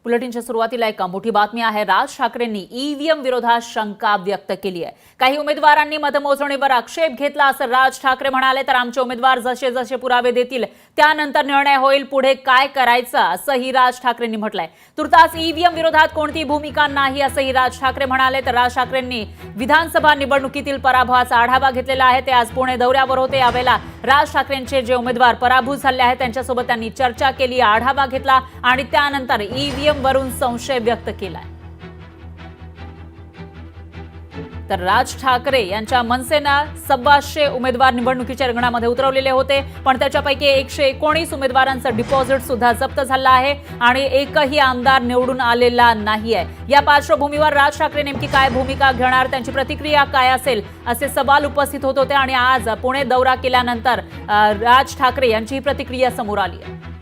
बुलेटिनच्या सुरुवातीला एक मोठी बातमी आहे। राज ठाकरेंनी ईव्हीएम विरोधात शंका व्यक्त केली आहे। काही उमेदवारांनी मतमोजणीवर आक्षेप घेतला असं राज ठाकरे म्हणाले, तर आमचे उमेदवार जसे जसे पुरावे देतील त्यानंतर निर्णय होईल, पुढे काय करायचं असंही राज ठाकरेंनी म्हटलंय। तुर्तास ईव्हीएम विरोधात कोणतीही भूमिका नाही असंही राज ठाकरे म्हणाले। तर राज ठाकरेंनी विधानसभा निवडणुकीतील पराभवाचा आढावा घेतलेला आहे। ते आज पुणे दौऱ्यावर होते। यावेळेला राज ठाकरेंचे जे उमेदवार पराभूत झाले आहेत त्यांच्यासोबत त्यांनी चर्चा केली, आढावा घेतला आणि त्यानंतर ईव्हीएम वरून संशय व्यक्त केलाय। तर राज ठाकरे यांच्या मनसेनं 1,200 उमेदवार निवडणुकीच्या रिंगणामध्ये उतरवलेले होते, पण त्याच्यापैकी 119 उमेदवारांचं डिपॉझिट सुद्धा जप्त झालं आहे आणि एकही आमदार निवडून आलेला नाहीये। या पार्श्वभूमीवर राज ठाकरे नेमकी काय भूमिका घेणार, त्यांची प्रतिक्रिया काय असेल असे सवाल उपस्थित होत होते आणि आज पुणे दौरा केल्यानंतर राज ठाकरे यांची प्रतिक्रिया समोर आली आहे।